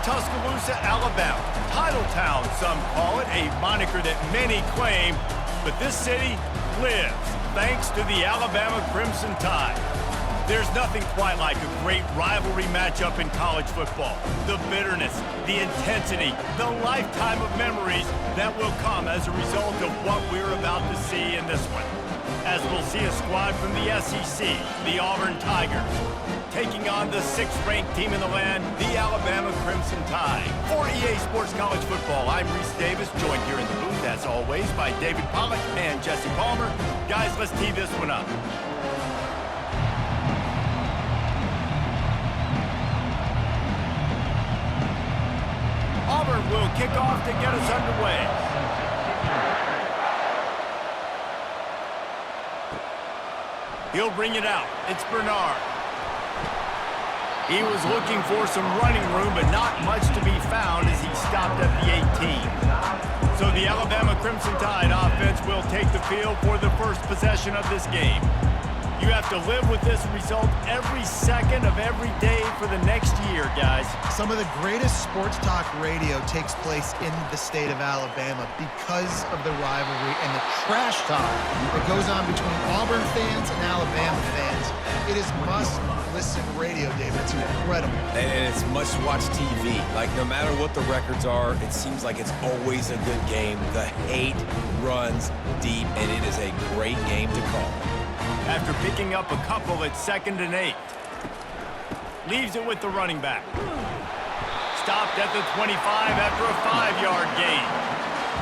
Tuscaloosa, Alabama. Title Town, some call it, a moniker that many claim, but this city lives thanks to the Alabama Crimson Tide. There's nothing quite like a great rivalry matchup in college football. The bitterness, the intensity, the lifetime of memories that will come as a result of what we're about to see in this one. As we'll see a squad from the SEC, the Auburn Tigers, taking on the 6th-ranked team in the land, the Alabama Crimson Tide. For EA Sports College Football, I'm Reese Davis, joined here in the booth, as always, by David Pollack and Jesse Palmer. Guys, let's tee this one up. Auburn will kick off to get us underway. He'll bring it out. It's Bernard. He was looking for some running room, but not much to be found as he stopped at the 18. So the Alabama Crimson Tide offense will take the field for the first possession of this game. You have to live with this result every second of every day for the next year, guys. Some of the greatest sports talk radio takes place in the state of Alabama because of the rivalry and the trash talk that goes on between Auburn fans and Alabama fans. It is must-listen radio, David. It's incredible. And it's must-watch TV. Like, no matter what the records are, it seems like it's always a good game. The hate runs deep, and it is a great game to call. After picking up a couple at 2nd and 8. Leaves it with the running back. Stopped at the 25 after a 5-yard gain.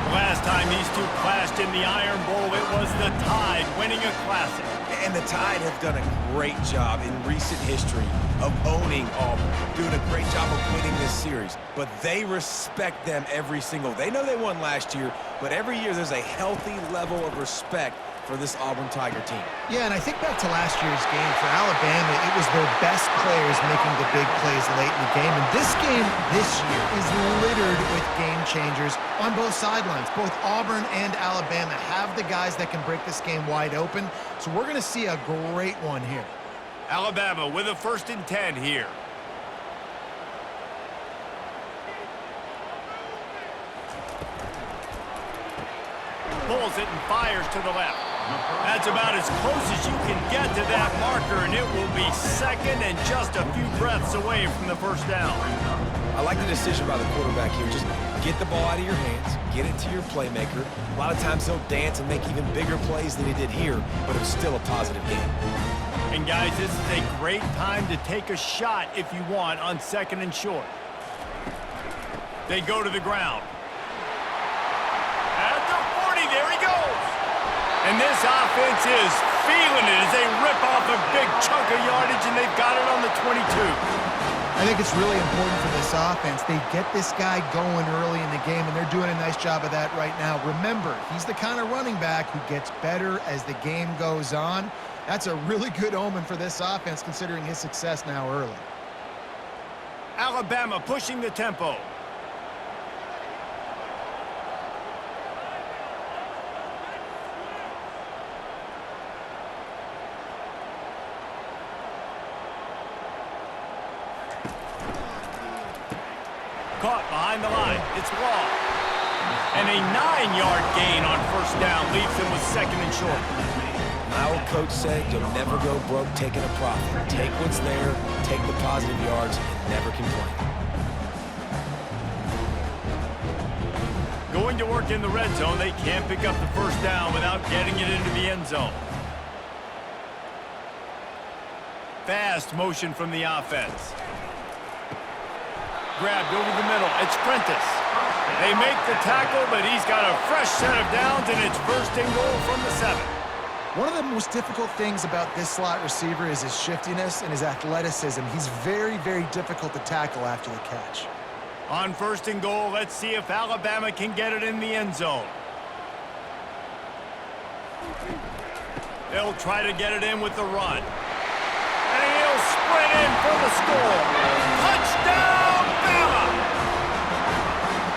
Last time these two clashed in the Iron Bowl, it was the Tide winning a classic. And the Tide have done a great job in recent history of owning Auburn, doing a great job of winning this series. But they respect them every single. They know they won last year, but every year there's a healthy level of respect for this Auburn Tiger team. Yeah, and I think back to last year's game. For Alabama, it was their best players making the big plays late in the game. And this game this year is littered with game changers on both sidelines. Both Auburn and Alabama have the guys that can break this game wide open. So we're going to see a great one here. Alabama with a 1st and 10 here. Pulls it and fires to the left. That's about as close as you can get to that marker, and it will be 2nd and just a few breaths away from the 1st down. I like the decision by the quarterback here. Just get the ball out of your hands, get it to your playmaker. A lot of times he'll dance and make even bigger plays than he did here, but it was still a positive game. And guys, this is a great time to take a shot if you want on 2nd and short. They go to the ground. At the 40, there he goes. And this offense is feeling it as they rip off a big chunk of yardage, and they've got it on the 22. I think it's really important for this offense. They get this guy going early in the game, and they're doing a nice job of that right now. Remember, he's the kind of running back who gets better as the game goes on. That's a really good omen for this offense, considering his success now early. Alabama pushing the tempo. Caught behind the line. It's Law. And a 9-yard gain on 1st down leaves him with 2nd and short. My old coach said you'll never go broke taking a profit. Take what's there, take the positive yards, and never complain. Going to work in the red zone, they can't pick up the 1st down without getting it into the end zone. Fast motion from the offense. Grabbed over the middle. It's Prentice. They make the tackle, but he's got a fresh set of downs, and it's 1st and goal from the 7. One of the most difficult things about this slot receiver is his shiftiness and his athleticism. He's very, very difficult to tackle after the catch. On 1st and goal, let's see if Alabama can get it in the end zone. They'll try to get it in with the run. And he'll sprint in for the score. Touchdown, Bama!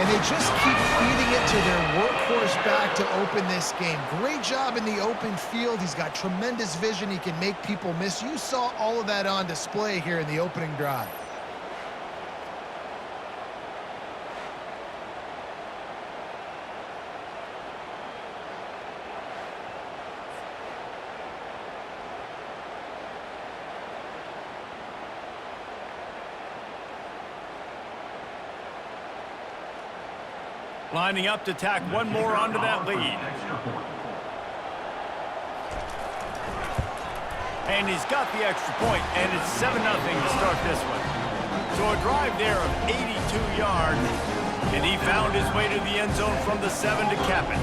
And they just keep feeding it to their workhorse back to open this game. Great job in the open field. He's got tremendous vision. He can make people miss. You saw all of that on display here in the opening drive. Lining up to tack one more onto that lead. And he's got the extra point, and it's 7-0 to start this one. So a drive there of 82 yards, and he found his way to the end zone from the 7 to cap it.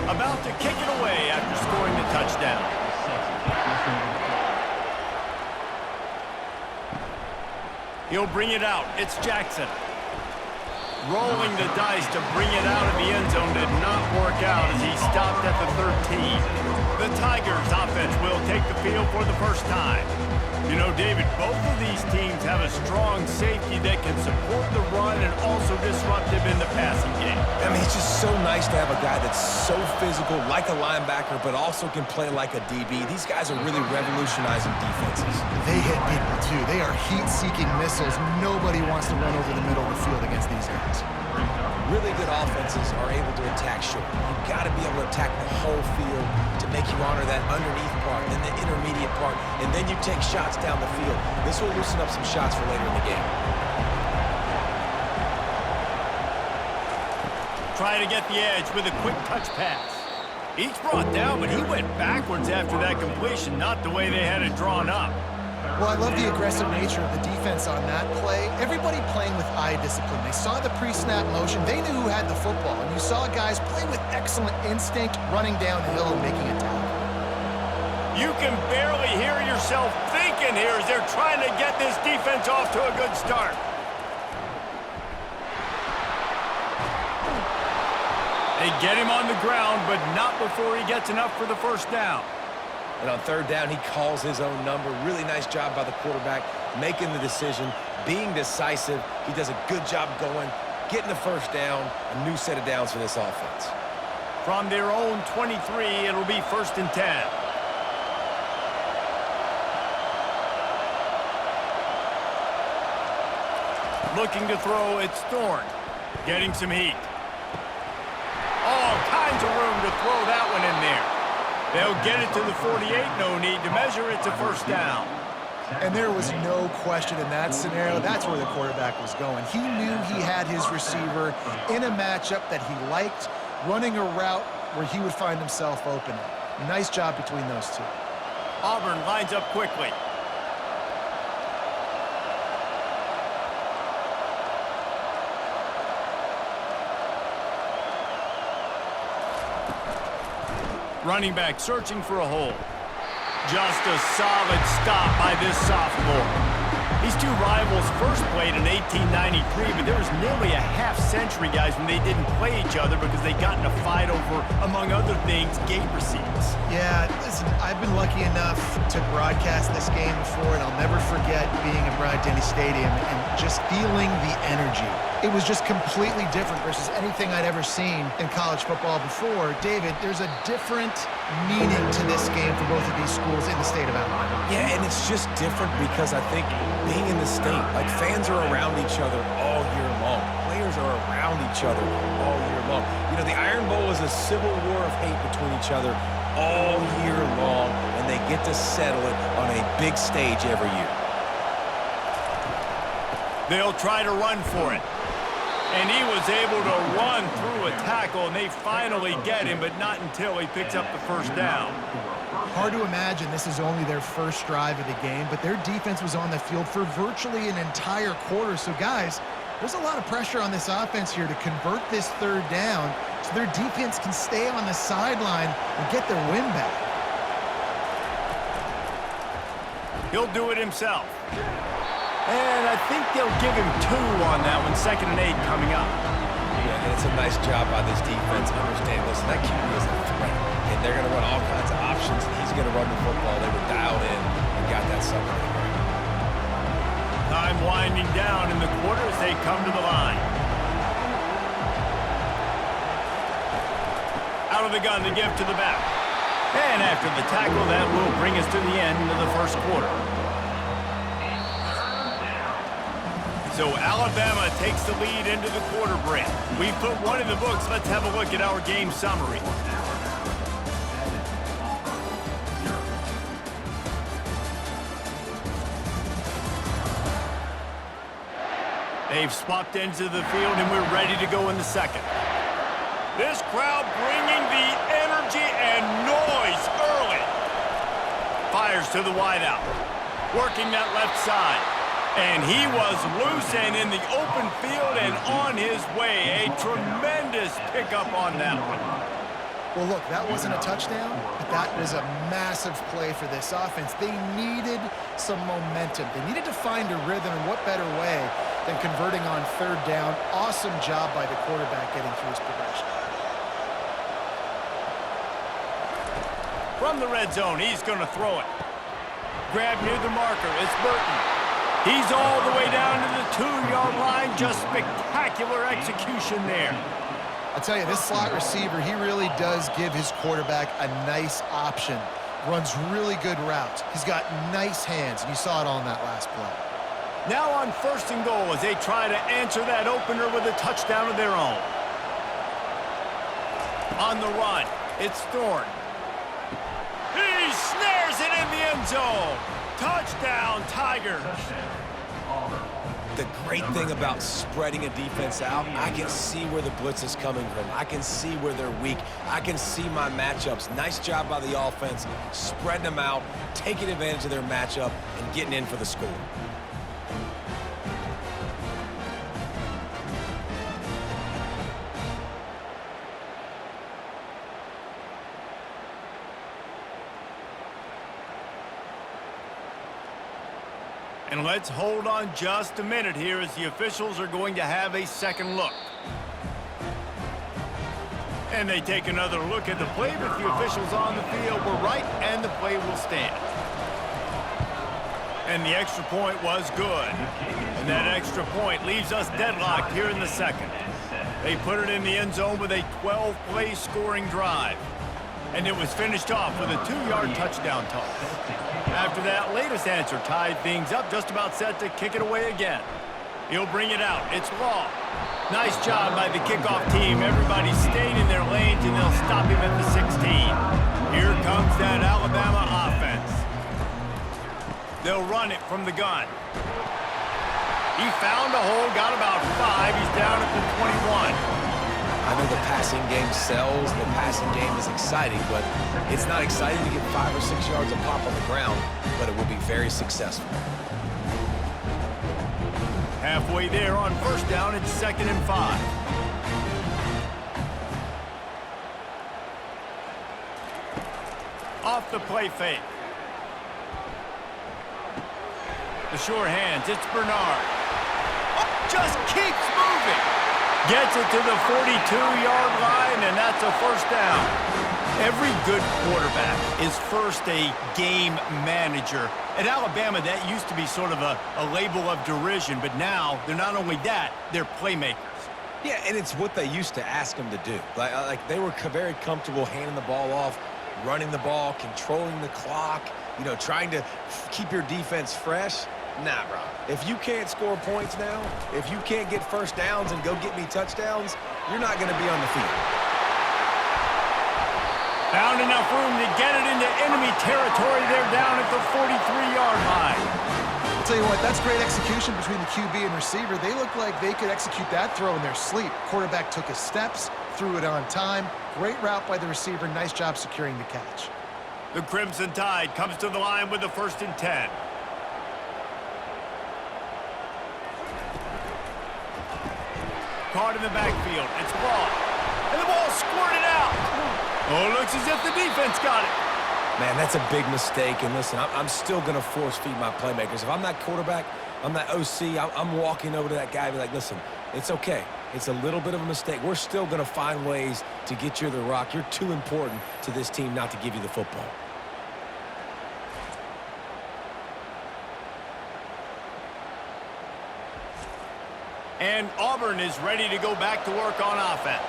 About to kick it away after scoring the touchdown. He'll bring it out. It's Jackson. Rolling the dice to bring it out of the end zone did not work out as he stopped at the 13. The Tigers offense will take the field for the first time. You know, David, both of these teams have a strong safety that can support the run and also disruptive in the passing game. I mean, it's just so nice to have a guy that's so physical, like a linebacker, but also can play like a DB. These guys are really revolutionizing defenses. They hit people, too. They are heat-seeking missiles. Nobody wants to run over the middle of the field against these guys. Really good offenses are able to attack short. You've got to be able to attack the whole field to make you honor that underneath part, then the intermediate part, and then you take shots down the field. This will loosen up some shots for later in the game. Trying to get the edge with a quick touch pass. Each brought down, but he went backwards after that completion, not the way they had it drawn up. Well, I love the aggressive nature of the defense on that play. Everybody playing with eye discipline. They saw the pre-snap motion. They knew who had the football. And you saw guys play with excellent instinct, running down the hill and making a tackle. You can barely hear yourself thinking here as they're trying to get this defense off to a good start. They get him on the ground, but not before he gets enough for the first down. And on third down, he calls his own number. Really nice job by the quarterback, making the decision, being decisive. He does a good job going, getting the first down, a new set of downs for this offense. From their own 23, it'll be 1st and 10. Looking to throw, it's Thorne. Getting some heat. All kinds of room to throw that one in there. They'll get it to the 48, no need to measure. It's a first down. And there was no question in that scenario. That's where the quarterback was going. He knew he had his receiver in a matchup that he liked, running a route where he would find himself open. Nice job between those two. Auburn lines up quickly. Running back searching for a hole. Just a solid stop by this sophomore. These two rivals first played in 1893, but there was nearly a half-century, guys, when they didn't play each other because they got in a fight over, among other things, gate receipts. Yeah, listen, I've been lucky enough to broadcast this game before, and I'll never forget being at Bryant-Denny Stadium and just feeling the energy. It was just completely different versus anything I'd ever seen in college football before. David, there's a different meaning to this game for both of these schools in the state of Alabama. Yeah, and it's just different because I think being in the state, like fans are around each other all year long. Players are around each other all year long. You know, the Iron Bowl is a civil war of hate between each other all year long, and they get to settle it on a big stage every year. They'll try to run for it. And he was able to run through a tackle, and they finally get him, but not until he picks up the first down. Hard to imagine this is only their first drive of the game, but their defense was on the field for virtually an entire quarter. So, guys, there's a lot of pressure on this offense here to convert this third down so their defense can stay on the sideline and get their win back. He'll do it himself. And I think they'll give him 2 on that one, 2nd and 8 coming up. Yeah, and it's a nice job by this defense. Understand, listen, that QB is a threat. And they're going to run all kinds of options. He's going to run the football. They were dialed in and got that something in the ground. Time winding down in the quarter as they come to the line. Out of the gun to give to the back. And after the tackle, that will bring us to the end of the first quarter. So Alabama takes the lead into the quarter break. We've put one in the books. Let's have a look at our game summary. They've swapped into the field, and we're ready to go in the second. This crowd bringing the energy and noise early. Fires to the wideout. Working that left side. And he was loose and in the open field and on his way. A tremendous pickup on that one. Well, look, that wasn't a touchdown, but that was a massive play for this offense. They needed some momentum. They needed to find a rhythm, and what better way than converting on third down. Awesome job by the quarterback getting through his progression. From the red zone, he's going to throw it. Grab near the marker. It's Burton. He's all the way down to the 2-yard line. Just spectacular execution there. I tell you, this slot receiver, he really does give his quarterback a nice option. Runs really good routes. He's got nice hands, and you saw it on that last play. Now on 1st and goal as they try to answer that opener with a touchdown of their own. On the run, it's Thorne. He snares it in the end zone. Touchdown, Tigers. The great thing about spreading a defense out, I can see where the blitz is coming from. I can see where they're weak. I can see my matchups. Nice job by the offense, spreading them out, taking advantage of their matchup, and getting in for the score. And let's hold on just a minute here as the officials are going to have a second look. And they take another look at the play, but the officials on the field were right, and the play will stand. And the extra point was good. And that extra point leaves us deadlocked here in the second. They put it in the end zone with a 12-play scoring drive. And it was finished off with a 2-yard touchdown toss. After that latest answer tied things up, just about set to kick it away again. He'll bring it out. It's Law. Nice job by the kickoff team. Everybody stayed in their lanes, and they'll stop him at the 16. Here comes that Alabama offense. They'll run it from the gun. He found a hole, got about 5. He's down at the 21. I know the passing game sells, the passing game is exciting, but it's not exciting to get 5 or 6 yards of pop on the ground, but it will be very successful. Halfway there on 1st down, it's 2nd and 5. Off the play fake. The sure hands, it's Bernard. Oh, just keeps moving. Gets it to the 42-yard line, and that's a 1st down. Every good quarterback is first a game manager. At Alabama, that used to be sort of a label of derision, but now they're not only that, they're playmakers. Yeah, and it's what they used to ask them to do. Like they were very comfortable handing the ball off, running the ball, controlling the clock, trying to keep your defense fresh. Nah, bro. If you can't score points now, if you can't get 1st downs and go get me touchdowns, you're not going to be on the field. Found enough room to get it into enemy territory. They're down at the 43-yard line. I'll tell you what, that's great execution between the QB and receiver. They look like they could execute that throw in their sleep. Quarterback took his steps, threw it on time. Great route by the receiver. Nice job securing the catch. The Crimson Tide comes to the line with the 1st and 10. Caught in the backfield. It's Law. And the ball squirted out. Oh, looks as if the defense got it. Man, that's a big mistake. And listen, I'm still going to force feed my playmakers. If I'm that quarterback, I'm that OC, I'm walking over to that guy and be like, listen, it's okay. It's a little bit of a mistake. We're still going to find ways to get you the rock. You're too important to this team not to give you the football. And Auburn is ready to go back to work on offense.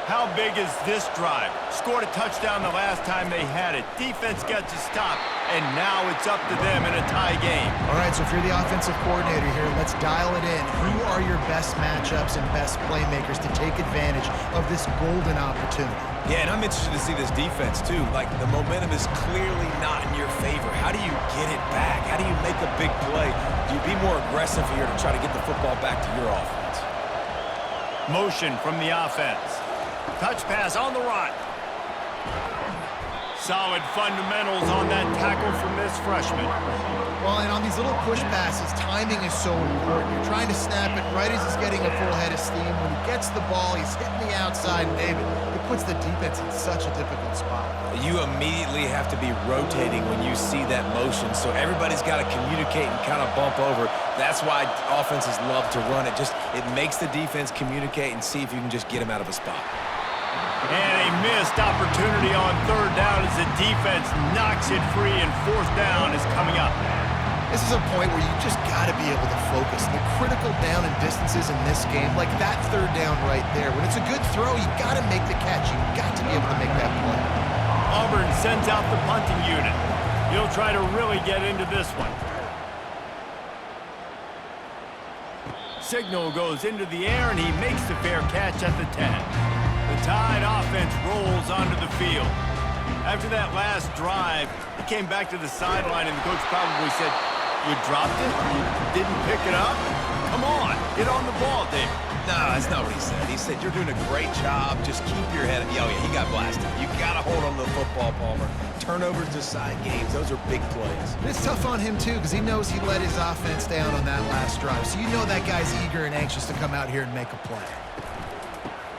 How big is this drive? Scored a touchdown the last time they had it. Defense gets a stop, and now it's up to them in a tie game. All right, so if you're the offensive coordinator here, let's dial it in. Who are your best matchups and best playmakers to take advantage of this golden opportunity? Yeah, and I'm interested to see this defense, too. Like, the momentum is clearly not in your favor. How do you get it back? How do you make a big play? Do you be more aggressive here to try to get the football back to your offense? Motion from the offense. Touch pass on the run. Solid fundamentals on that tackle from this freshman. Well, and on these little push passes, timing is so important. You're trying to snap it right as he's getting a full head of steam. When he gets the ball, he's hitting the outside, and David, it puts the defense in such a difficult spot. You immediately have to be rotating when you see that motion, so everybody's got to communicate and kind of bump over. That's why offenses love to run it. It makes the defense communicate and see if you can just get him out of a spot. And a missed opportunity on third down as the defense knocks it free, and fourth down is coming up. This is a point where you just got to be able to focus. The critical down and distances in this game, like that third down right there. When it's a good throw, you got to make the catch. You got to be able to make that play. Auburn sends out the punting unit. He'll try to really get into this one. Signal goes into the air, and he makes the fair catch at the 10. The Tide offense rolls onto the field. After that last drive, he came back to the sideline, and the coach probably said, "You dropped it? You didn't pick it up? Come on, get on the ball, David." No, that's not what he said. He said, "You're doing a great job. Just keep your head." Oh, yeah, he got blasted. You got to hold on to the football, Palmer. Turnovers decide games. Those are big plays. It's tough on him, too, because he knows he let his offense down on that last drive. So you know that guy's eager and anxious to come out here and make a play.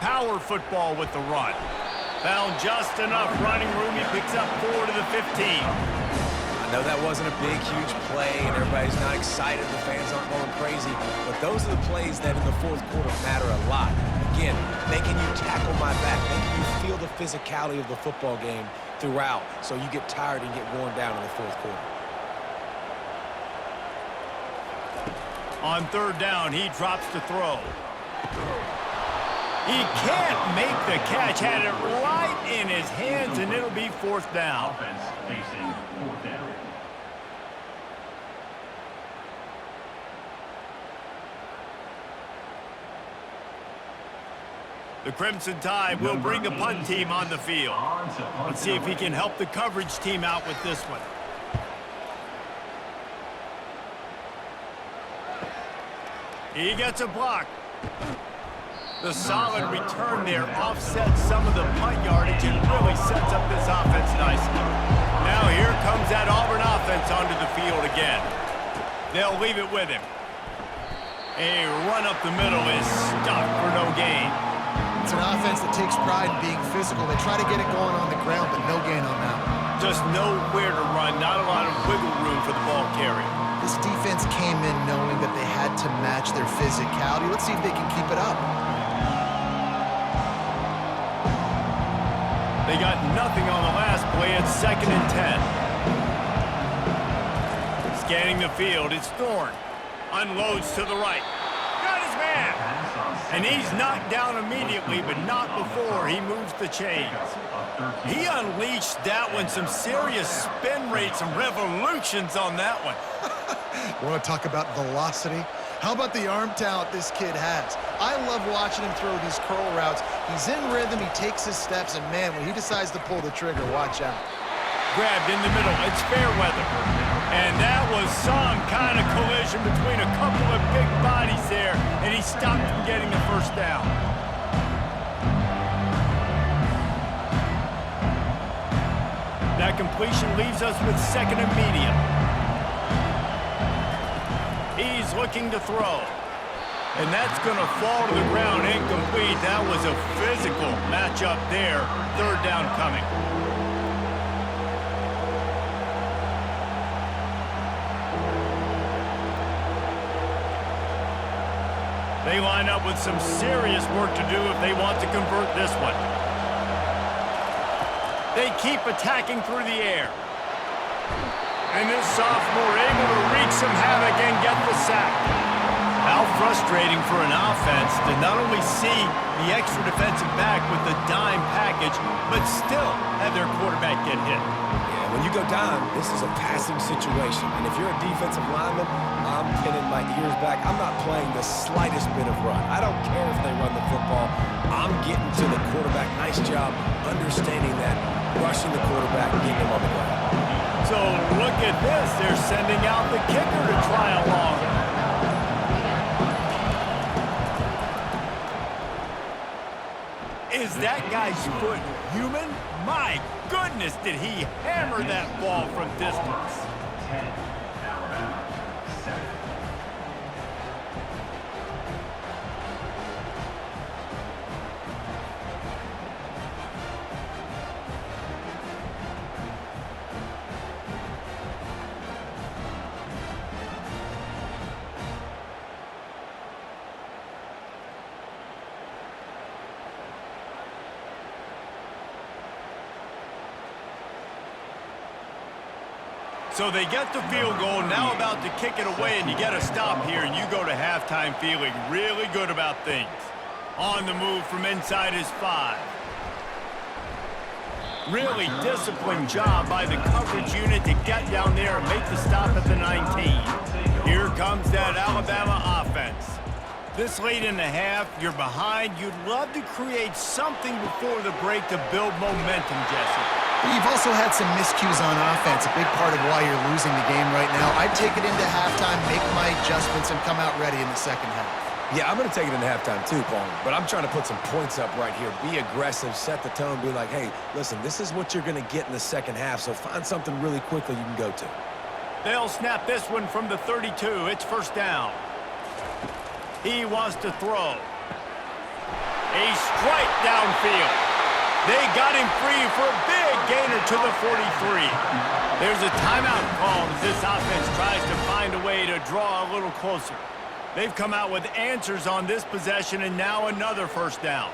Power football with the run. Found just enough running room. He picks up 4 to the 15. I know that wasn't a big, huge play, and everybody's not excited. The fans aren't going crazy. But those are the plays that in the fourth quarter matter a lot. Again, making you tackle my back, making you feel the physicality of the football game throughout, so you get tired and get worn down in the fourth quarter. On third down, he drops to throw. He can't make the catch. Had it right in his hands, and it'll be fourth down. Offense facing fourth down. The Crimson Tide will bring the punt team on the field. Let's see if he can help the coverage team out with this one. He gets a block. The solid return there offsets some of the punt yardage and really sets up this offense nicely. Now here comes that Auburn offense onto the field again. They'll leave it with him. A run up the middle is stopped for no gain. It's an offense that takes pride in being physical. They try to get it going on the ground, but no gain on that one. Just nowhere to run, not a lot of wiggle room for the ball carrier. This defense came in knowing that they had to match their physicality. Let's see if they can keep it up. They got nothing on the last play. It's 2nd and 10. Scanning the field, it's Thorne. Unloads to the right. Got his man. And he's knocked down immediately, but not before he moves the chains. He unleashed that one. Some serious spin rates, some revolutions on that one. You want to talk about velocity? How about the arm talent this kid has? I love watching him throw these curl routes. He's in rhythm, he takes his steps, and man, when he decides to pull the trigger, watch out. Grabbed in the middle, it's fair weather. And that was some kind of collision between a couple of big bodies there, and he stopped from getting the first down. That completion leaves us with 2nd and medium. He's looking to throw. And that's going to fall to the ground incomplete. That was a physical matchup there. Third down coming. They line up with some serious work to do if they want to convert this one. They keep attacking through the air. And this sophomore able to wreak some havoc and get the sack. How frustrating for an offense to not only see the extra defensive back with the dime package, but still have their quarterback get hit. Yeah, when you go down, this is a passing situation. And if you're a defensive lineman, I'm pinning my ears back. I'm not playing the slightest bit of run. I don't care if they run the football. I'm getting to the quarterback. Nice job understanding that, rushing the quarterback, getting him on the ground. So look at this. They're sending out the kicker to try along. Is that guy's foot human? My goodness, did he hammer that ball from distance. 10, Alabama, 7. So they get the field goal, now about to kick it away, and you get a stop here, and you go to halftime feeling really good about things. On the move from inside his 5. Really disciplined job by the coverage unit to get down there and make the stop at the 19. Here comes that Alabama offense. This late in the half, you're behind. You'd love to create something before the break to build momentum, Jesse. You've also had some miscues on offense, a big part of why you're losing the game right now. I'd take it into halftime, make my adjustments, and come out ready in the second half. Yeah, I'm going to take it into halftime too, Paul. But I'm trying to put some points up right here. Be aggressive, set the tone, be like, hey, listen, this is what you're going to get in the second half, so find something really quickly you can go to. They'll snap this one from the 32. It's first down. He wants to throw. A strike downfield. They got him free for a big gainer to the 43. There's a timeout called as this offense tries to find a way to draw a little closer. They've come out with answers on this possession, and now another first down.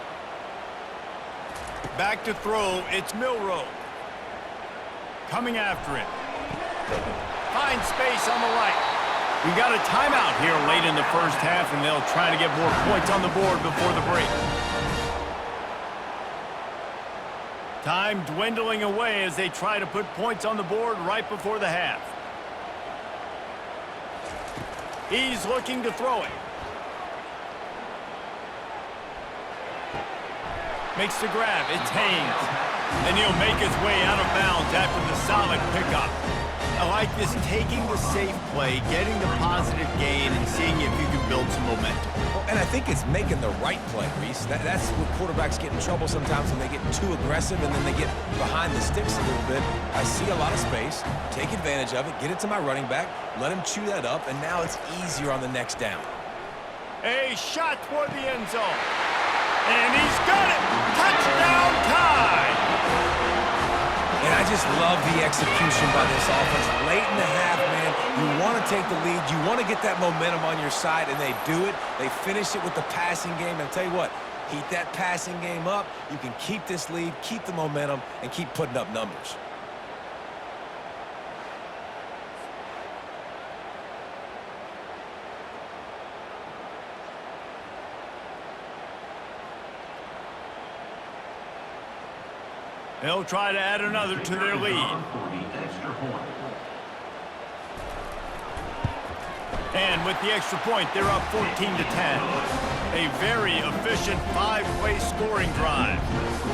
Back to throw, it's Milroe. Coming after it. Finds space on the right. We got a timeout here late in the first half, and they'll try to get more points on the board before the break. Time dwindling away as they try to put points on the board right before the half. He's looking to throw it. Makes the grab. It's Haynes. And he'll make his way out of bounds after the solid pickup. I like this, taking the safe play, getting the positive gain, and seeing if you can build some momentum. Well, and I think it's making the right play, Reese. That's where quarterbacks get in trouble sometimes when they get too aggressive and then they get behind the sticks a little bit. I see a lot of space, take advantage of it, get it to my running back, let him chew that up, and now it's easier on the next down. A shot toward the end zone. And he's got it! Touchdown time! And I just love the execution by this offense. Late in the half, man, you want to take the lead. You want to get that momentum on your side, and they do it. They finish it with the passing game. And I'll tell you what, heat that passing game up. You can keep this lead, keep the momentum, and keep putting up numbers. They'll try to add another to their lead. And with the extra point, they're up 14-10. A very efficient 5-play scoring drive.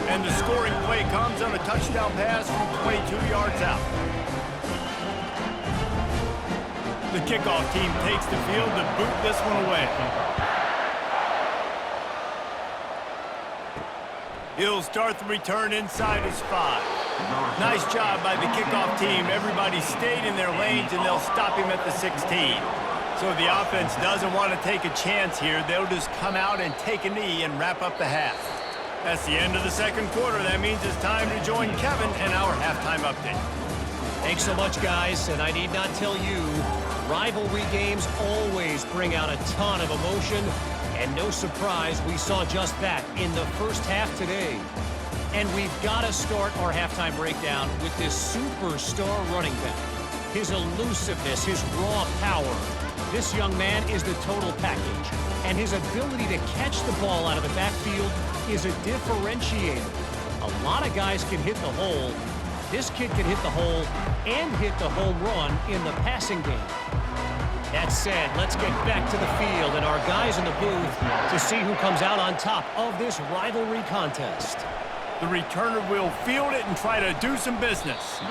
And the scoring play comes on a touchdown pass from 22 yards out. The kickoff team takes the field to boot this one away. He'll start the return inside his 5. Nice job by the kickoff team. Everybody stayed in their lanes, and they'll stop him at the 16. So the offense doesn't want to take a chance here. They'll just come out and take a knee and wrap up the half. That's the end of the second quarter. That means it's time to join Kevin in our halftime update. Thanks so much, guys, and I need not tell you, rivalry games always bring out a ton of emotion. And no surprise, we saw just that in the first half today. And we've got to start our halftime breakdown with this superstar running back. His elusiveness, his raw power. This young man is the total package. And his ability to catch the ball out of the backfield is a differentiator. A lot of guys can hit the hole. This kid can hit the hole and hit the home run in the passing game. That said, let's get back to the field and our guys in the booth to see who comes out on top of this rivalry contest. The returner will field it and try to do some business.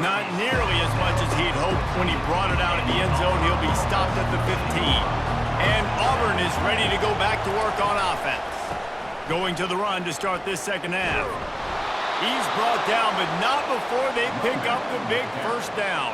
Not nearly as much as he'd hoped when he brought it out of the end zone. He'll be stopped at the 15. And Auburn is ready to go back to work on offense. Going to the run to start this second half. He's brought down, but not before they pick up the big first down.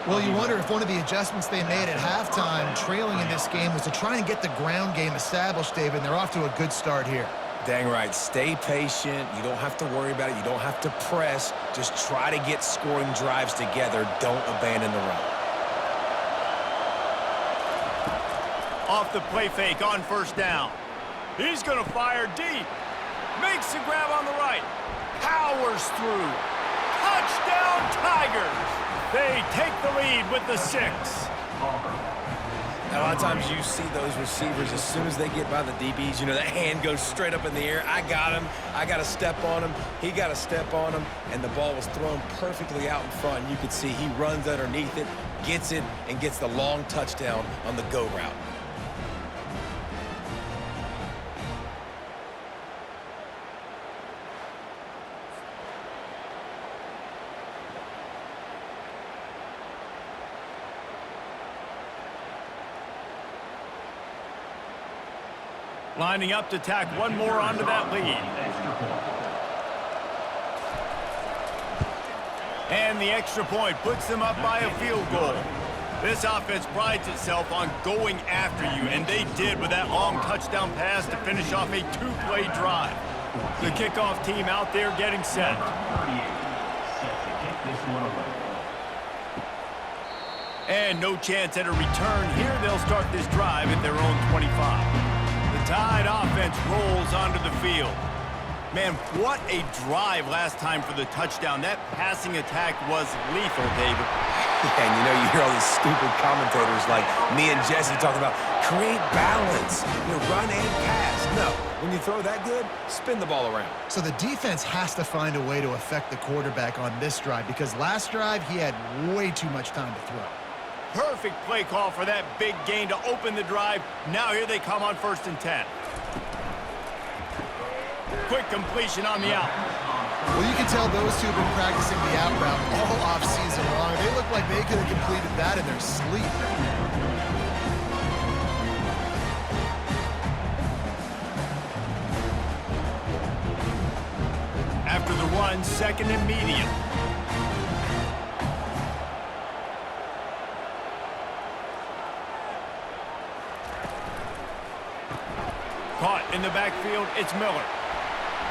Well, you wonder if one of the adjustments they made at halftime, trailing in this game, was to try and get the ground game established, David, and they're off to a good start here. Dang right. Stay patient. You don't have to worry about it. You don't have to press. Just try to get scoring drives together. Don't abandon the run. Off the play fake on first down. He's going to fire deep. Makes the grab on the right. Powers through. Touchdown, Tigers. They take the lead with the 6. A lot of times you see those receivers, as soon as they get by the DBs, you know, that hand goes straight up in the air. I got him. I got to step on him. He got to step on him. And the ball was thrown perfectly out in front. You could see he runs underneath it, gets it, and gets the long touchdown on the go route. Lining up to tack one more onto that lead. And the extra point puts them up by a field goal. This offense prides itself on going after you, and they did with that long touchdown pass to finish off a 2-play drive. The kickoff team out there getting set. And no chance at a return here. They'll start this drive at their own 25. Tide offense rolls onto the field. Man, what a drive last time for the touchdown. That passing attack was lethal, David. Yeah, and you know, you hear all these stupid commentators like me and Jesse talking about create balance, you know, run and pass. No, when you throw that good, spin the ball around. So the defense has to find a way to affect the quarterback on this drive, because last drive he had way too much time to throw. Perfect play call for that big gain to open the drive. Now here they come on 1st and 10. Quick completion on the out. Well, you can tell those two have been practicing the out route all off-season long. They look like they could have completed that in their sleep. After the run, 2nd and medium. Caught in the backfield, it's Miller.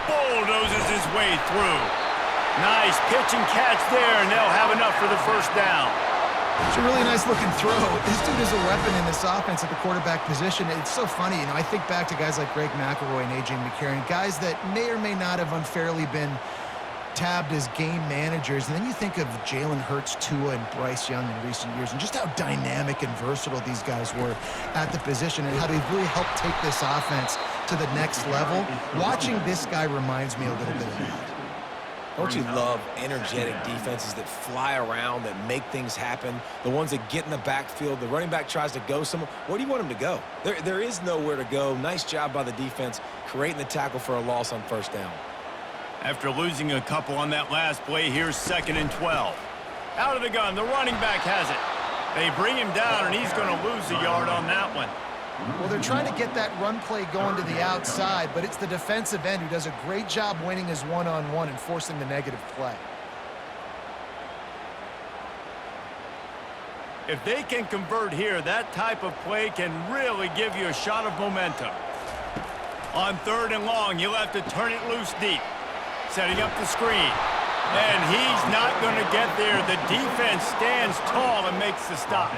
Bulldozes his way through. Nice pitch and catch there, and they'll have enough for the first down. It's a really nice-looking throw. This dude is a weapon in this offense at the quarterback position. It's so funny, you know, I think back to guys like Greg McElroy and A.J. McCarron, guys that may or may not have unfairly been tabbed as game managers, and then you think of Jalen Hurts, Tua, and Bryce Young in recent years, and just how dynamic and versatile these guys were at the position, and how they've really helped take this offense to the next level. Watching this guy reminds me a little bit of that. Don't you love energetic defenses that fly around, that make things happen? The ones that get in the backfield, the running back tries to go somewhere. Where do you want him to go? There is nowhere to go. Nice job by the defense creating the tackle for a loss on 1st down. After losing a couple on that last play, here's 2nd and 12. Out of the gun, the running back has it. They bring him down, and he's going to lose a yard on that one. Well, they're trying to get that run play going to the outside, but it's the defensive end who does a great job winning his one-on-one and forcing the negative play. If they can convert here, that type of play can really give you a shot of momentum. On 3rd and long, you'll have to turn it loose deep. Setting up the screen. And he's not going to get there. The defense stands tall and makes the stop.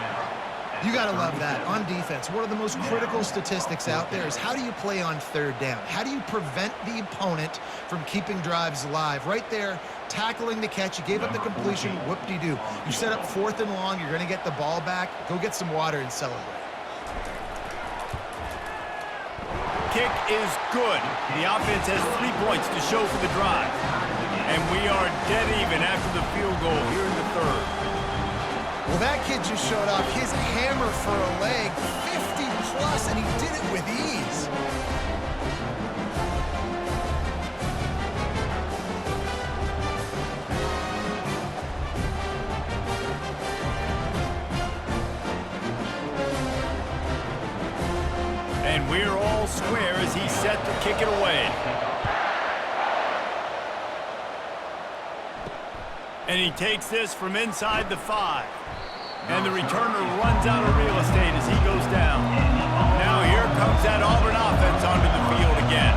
You got to love that. On defense, one of the most critical statistics out there is how do you play on 3rd down? How do you prevent the opponent from keeping drives alive? Right there, tackling the catch. You gave up the completion. Whoop-de-doo. You set up 4th and long. You're going to get the ball back. Go get some water and celebrate. Kick is good. The offense has 3 points to show for the drive. And we are dead even after the field goal here in the 3rd. Well, that kid just showed off his hammer for a leg, 50-plus, and he did it with ease. And we're all square as he's set to kick it away. And he takes this from inside the 5. And the returner runs out of real estate as he goes down. Now here comes that Auburn offense onto the field again.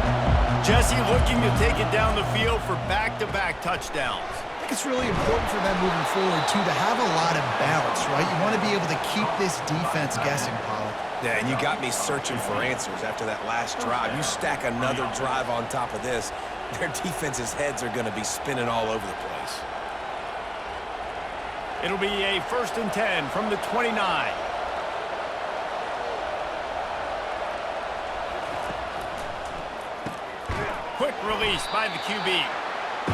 Jesse looking to take it down the field for back-to-back touchdowns. I think it's really important for them moving forward, too, to have a lot of balance, right? You want to be able to keep this defense guessing, Pollard. Yeah, and you got me searching for answers after that last drive. You stack another drive on top of this, their defense's heads are going to be spinning all over the place. It'll be a 1st and 10 from the 29. Quick release by the QB.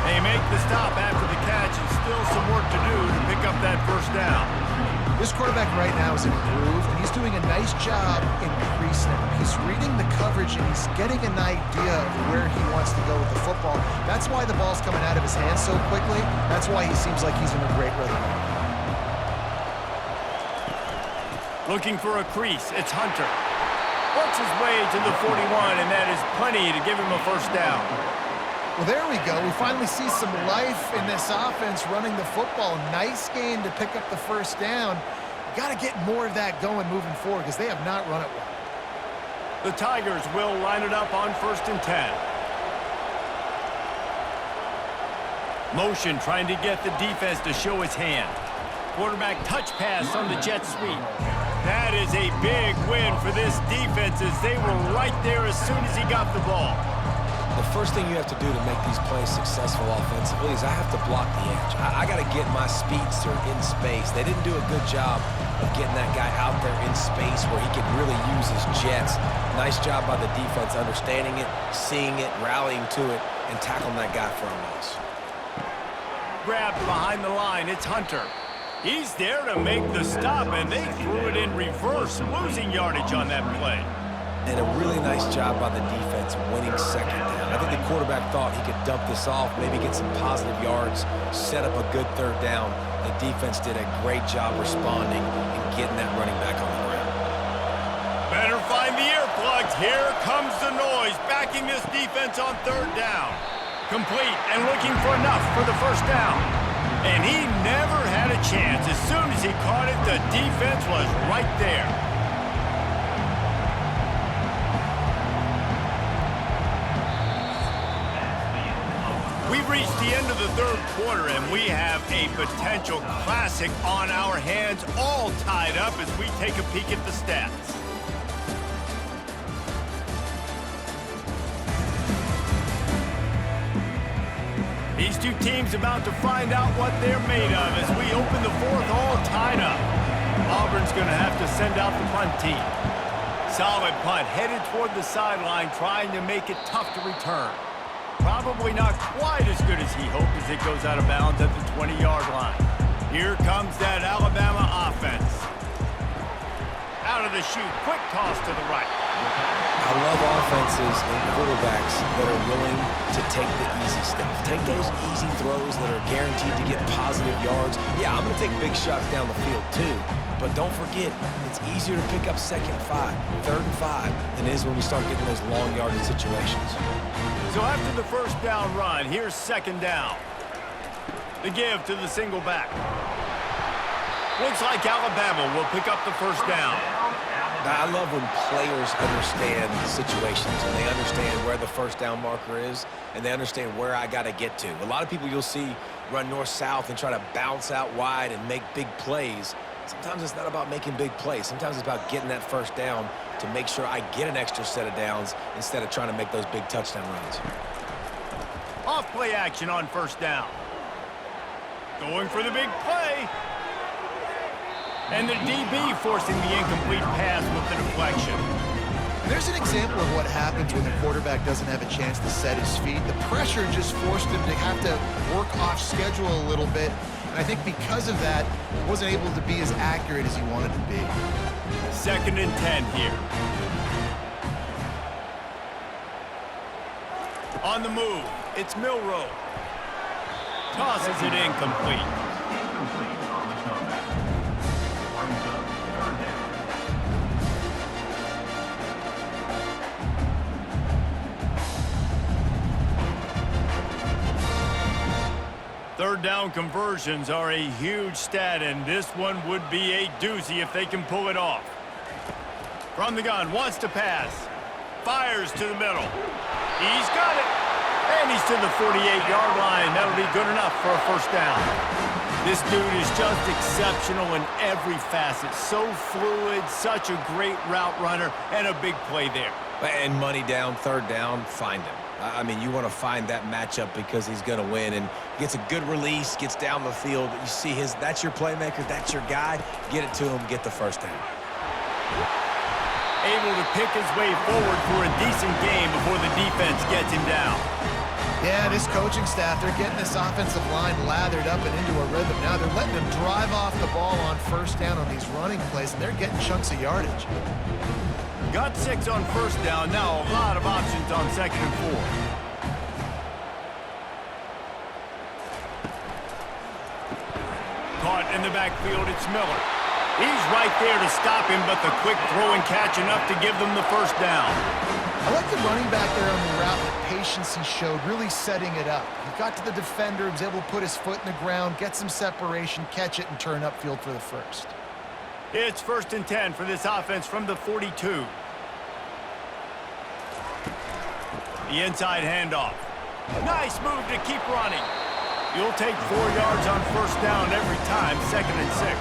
They make the stop after the catch and still some work to do to pick up that 1st down. This quarterback right now is improved, and he's doing a nice job in pre-snap. He's reading the coverage, and he's getting an idea of where he wants to go with the football. That's why the ball's coming out of his hands so quickly. That's why he seems like he's in a great rhythm. Looking for a crease, it's Hunter. Works his way to the 41, and that is plenty to give him a 1st down. Well, there we go. We finally see some life in this offense running the football. Nice game to pick up the 1st down. Got to get more of that going moving forward because they have not run it well. The Tigers will line it up on 1st and 10. Motion trying to get the defense to show his hand. Quarterback touch pass on the jet sweep. That is a big win for this defense as they were right there as soon as he got the ball. The first thing you have to do to make these plays successful offensively is I have to block the edge. I got to get my speedster in space. They didn't do a good job of getting that guy out there in space where he could really use his jets. Nice job by the defense understanding it, seeing it, rallying to it, and tackling that guy for a loss. Grabbed behind the line, it's Hunter. He's there to make the stop, and they threw it in reverse, losing yardage on that play. And a really nice job by the defense winning 2nd down. I think the quarterback thought he could dump this off, maybe get some positive yards, set up a good 3rd down. The defense did a great job responding and getting that running back on the ground. Better find the earplugs. Here comes the noise, backing this defense on 3rd down. Complete and looking for enough for the 1st down. And he never had a chance. As soon as he caught it, the defense was right there. We've reached the end of the 3rd quarter, and we have a potential classic on our hands, all tied up as we take a peek at the stats. These two teams about to find out what they're made of as we open the 4th all tied up. Auburn's going to have to send out the punt team. Solid punt headed toward the sideline, trying to make it tough to return. Probably not quite as good as he hoped as it goes out of bounds at the 20-yard line. Here comes that Alabama offense. Out of the chute, quick toss to the right. I love offenses and quarterbacks that are willing to take the easy stuff. Take those easy throws that are guaranteed to get positive yards. Yeah, I'm going to take big shots down the field too. But don't forget, it's easier to pick up 2nd and 5, 3rd and 5 than it is when we start getting those long yardage situations. So after the 1st down run, here's 2nd down. The give to the single back. Looks like Alabama will pick up the 1st down. I love when players understand situations and they understand where the 1st down marker is and they understand where I got to get to. A lot of people you'll see run north-south and try to bounce out wide and make big plays. Sometimes it's not about making big plays. Sometimes it's about getting that 1st down to make sure I get an extra set of downs instead of trying to make those big touchdown runs. Off play action on 1st down. Going for the big play. And the DB forcing the incomplete pass with the deflection. There's an example of what happens when the quarterback doesn't have a chance to set his feet. The pressure just forced him to have to work off schedule a little bit. And I think because of that, he wasn't able to be as accurate as he wanted to be. 2nd and 10 here. On the move, it's Milroe. Tosses it incomplete. Third down conversions are a huge stat, and this one would be a doozy if they can pull it off. From the gun, wants to pass. Fires to the middle. He's got it. And he's to the 48-yard line. That'll be good enough for a first down. This dude is just exceptional in every facet. So fluid, such a great route runner, and a big play there. And money down, third down, find him. I mean, you want to find that matchup because he's going to win and gets a good release, gets down the field. You see that's your playmaker, that's your guy. Get it to him, get the first down. Able to pick his way forward for a decent game before the defense gets him down. Yeah, this coaching staff, they're getting this offensive line lathered up and into a rhythm. Now they're letting them drive off the ball on first down on these running plays, and they're getting chunks of yardage. Got 6 on first down. Now a lot of options on 2nd and 4. Caught in the backfield, it's Miller. He's right there to stop him, but the quick throw and catch enough to give them the first down. I like the running back there on the route, the patience he showed, really setting it up. He got to the defender, was able to put his foot in the ground, get some separation, catch it, and turn upfield for the first. It's 1st and 10 for this offense from the 42. The inside handoff. Nice move to keep running. You'll take 4 yards on first down every time, 2nd and 6.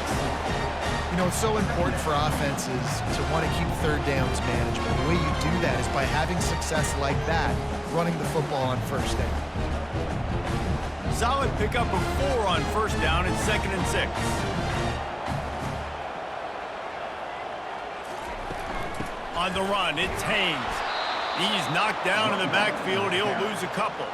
You know, it's so important for offenses to want to keep third downs management. The way you do that is by having success like that, running the football on first down. Solid pickup of 4 on first down and 2nd and 6. On the run, it's Haynes. He's knocked down in the backfield. He'll lose a couple.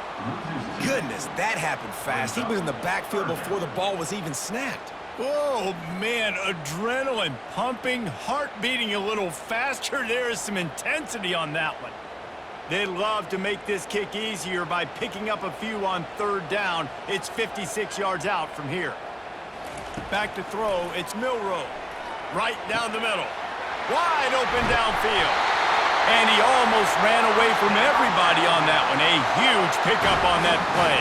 Goodness, that happened fast. He was in the backfield before the ball was even snapped. Oh, man, adrenaline pumping, heart beating a little faster. There is some intensity on that one. They'd love to make this kick easier by picking up a few on third down. It's 56 yards out from here. Back to throw, it's Milroe. Right down the middle. Wide open downfield. And he almost ran away from everybody on that one. A huge pickup on that play.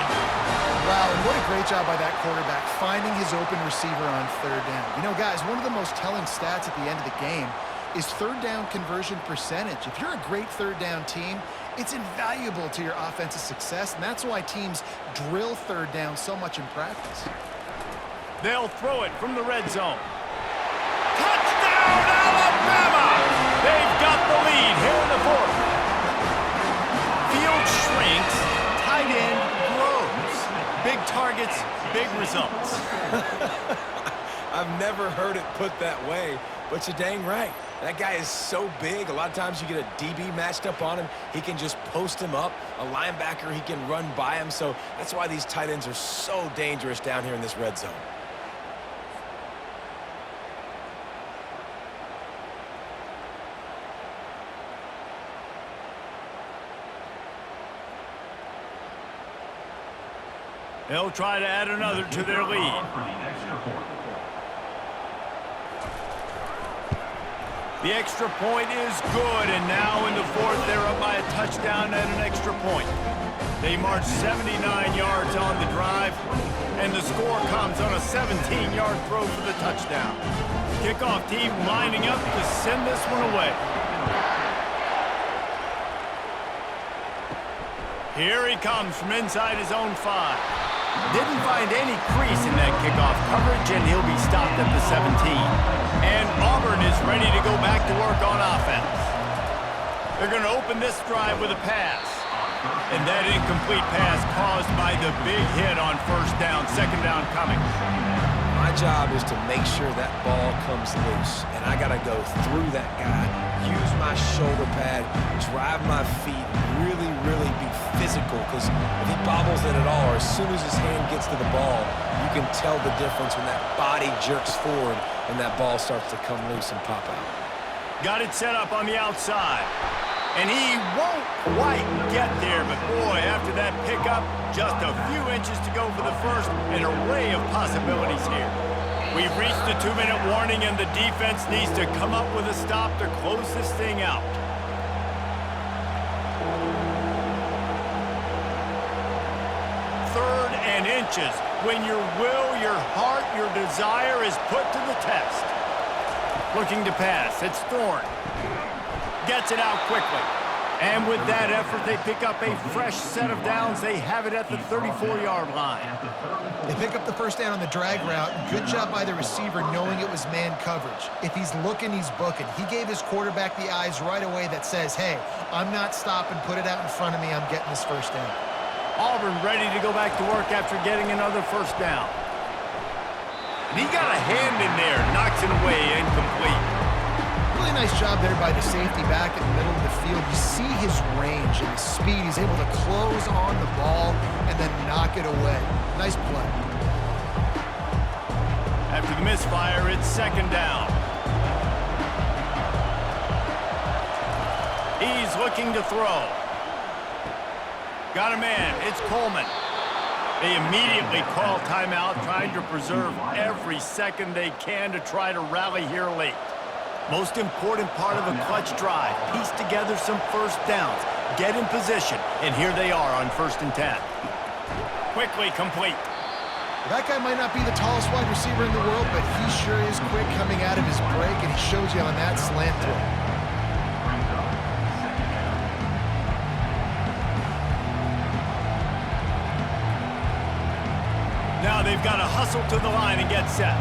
Wow, and what a great job by that quarterback, finding his open receiver on third down. You know, guys, one of the most telling stats at the end of the game is third down conversion percentage. If you're a great third down team, it's invaluable to your offensive success, and that's why teams drill third down so much in practice. They'll throw it from the red zone. Touchdown, Alabama! They've got the lead here in the 4th. Field shrinks, tight end grows. Big targets, big results. I've never heard it put that way, but you're dang right. That guy is so big. A lot of times you get a DB matched up on him. He can just post him up. A linebacker, he can run by him. So that's why these tight ends are so dangerous down here in this red zone. They'll try to add another to their lead. The extra point is good, and now in the 4th, they're up by a touchdown and an extra point. They march 79 yards on the drive, and the score comes on a 17-yard throw for the touchdown. Kickoff team lining up to send this one away. Here he comes from inside his own 5. Didn't find any crease in that kickoff coverage, and he'll be stopped at the 17. And Auburn is ready to go back to work on offense. They're going to open this drive with a pass. And that incomplete pass caused by the big hit on first down, 2nd down coming. My job is to make sure that ball comes loose, and I got to go through that guy, use my shoulder pad, drive my feet, really be physical, because if he bobbles it at all, or as soon as his hand gets to the ball, you can tell the difference when that body jerks forward and that ball starts to come loose and pop out. Got it set up on the outside. And he won't quite get there, but boy, after that pickup, just a few inches to go for the first, an array of possibilities here. We've reached the 2-minute warning, and the defense needs to come up with a stop to close this thing out. Third and inches. when your will, your heart, your desire is put to the test. Looking to pass. It's Thorne. Gets it out quickly. And with that effort, they pick up a fresh set of downs. They have it at the 34-yard line. They pick up the first down on the drag route. Good job by the receiver knowing it was man coverage. If he's looking, he's booking. He gave his quarterback the eyes right away that says, hey, I'm not stopping. Put it out in front of me. I'm getting this first down. Auburn ready to go back to work after getting another first down. And he got a hand in there. Knocks it away, incomplete. Really nice job there by the safety back in the middle of the field. You see his range and his speed. He's able to close on the ball and then knock it away. Nice play. After the misfire, it's second down. He's looking to throw. Got a man. It's Coleman. They immediately call timeout, trying to preserve every second they can to try to rally here late. Most important part of a clutch drive. Piece together some first downs. Get in position. And here they are on 1st and 10. Quickly complete. Well, that guy might not be the tallest wide receiver in the world, but he sure is quick coming out of his break, and he showed you on that slant throw. Now they've got to hustle to the line and get set.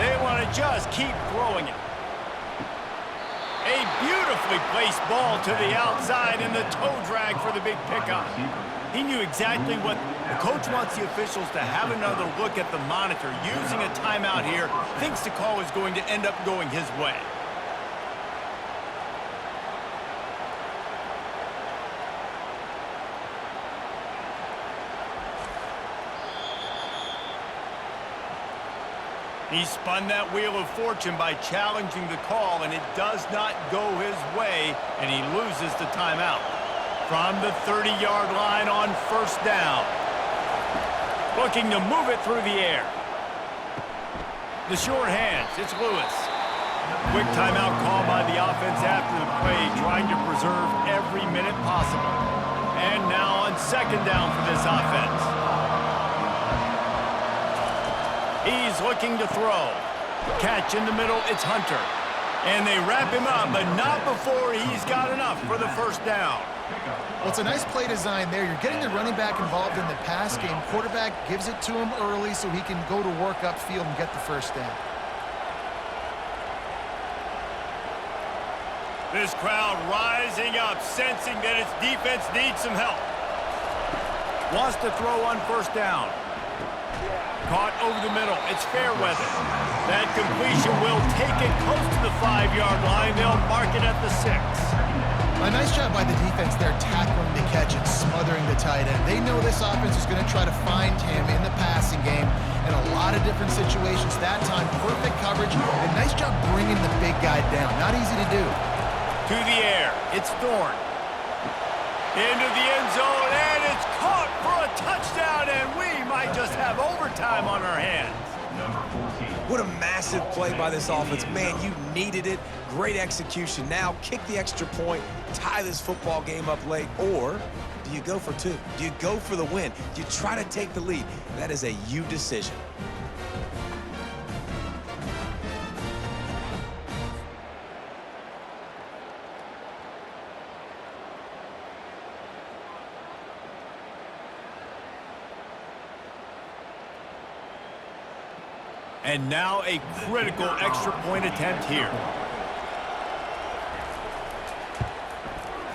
They want to just keep throwing it. A beautifully placed ball to the outside and the toe drag for the big pickup. He knew exactly what the coach wants the officials to have another look at the monitor. Using a timeout here, thinks the call is going to end up going his way. He spun that wheel of fortune by challenging the call, and it does not go his way, and he loses the timeout. From the 30-yard line on 1st down. Looking to move it through the air. The short hands, it's Lewis. Quick timeout call by the offense after the play, trying to preserve every minute possible. And now on 2nd down for this offense. He's looking to throw. Catch in the middle, it's Hunter. And they wrap him up, but not before he's got enough for the 1st down. Well, it's a nice play design there. You're getting the running back involved in the pass game. Quarterback gives it to him early so he can go to work upfield and get the 1st down. This crowd rising up, sensing that its defense needs some help. Wants to throw on 1st down. Caught over the middle. It's Fairweather. That completion will take it close to the 5-yard line. They'll mark it at the 6. A nice job by the defense there, tackling the catch and smothering the tight end. They know this offense is going to try to find him in the passing game in a lot of different situations. That time, perfect coverage, and nice job bringing the big guy down. Not easy to do. To the air. It's Thorne. Into the end zone, and it's caught for a touchdown, and we might just have overtime on our hands. What a massive play by this offense. Man, you needed it. Great execution. Now kick the extra point, tie this football game up late, or do you go for 2? Do you go for the win? Do you try to take the lead? That is a you decision. And now a critical extra point attempt here.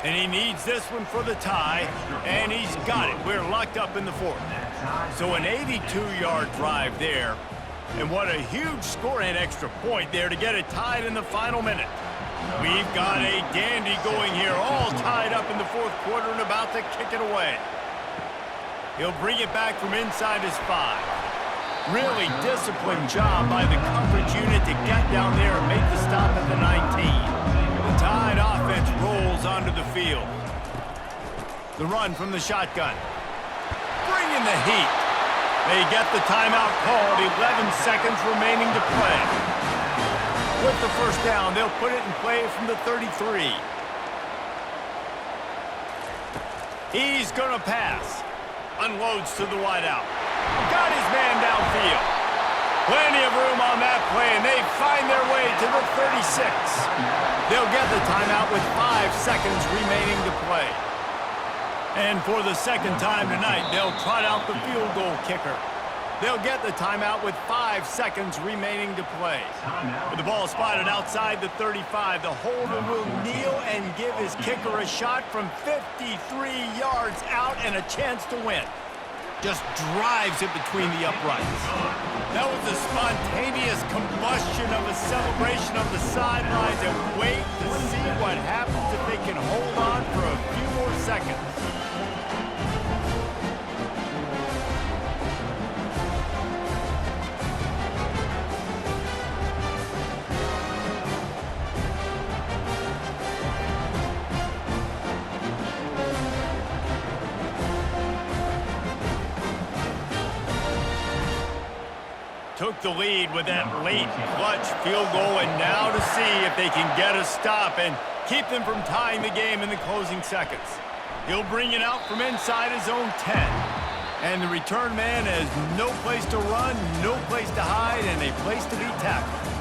And he needs this one for the tie, and he's got it. We're locked up in the 4th. So an 82-yard drive there. And what a huge score and extra point there to get it tied in the final minute. We've got a dandy going here, all tied up in the 4th quarter and about to kick it away. He'll bring it back from inside his 5. Really disciplined job by the coverage unit to get down there and make the stop at the 19. The Tide offense rolls onto the field. The run from the shotgun. Bringing the heat. They get the timeout called, 11 seconds remaining to play. With the 1st down, they'll put it in play from the 33. He's going to pass. Unloads to the wideout. Got his man downfield. Plenty of room on that play, and they find their way to the 36. They'll get the timeout with 5 seconds remaining to play. And for the second time tonight, they'll trot out the field goal kicker. They'll get the timeout with 5 seconds remaining to play. With the ball spotted outside the 35, the holder will kneel and give his kicker a shot from 53 yards out and a chance to win. Just drives it between the uprights. That was a spontaneous combustion of a celebration of the sidelines, and wait to see what happens if they can hold on for a few more seconds. Took the lead with that late clutch field goal, and now to see if they can get a stop and keep them from tying the game in the closing seconds. He'll bring it out from inside his own 10. And the return man has no place to run, no place to hide, and a place to be tackled.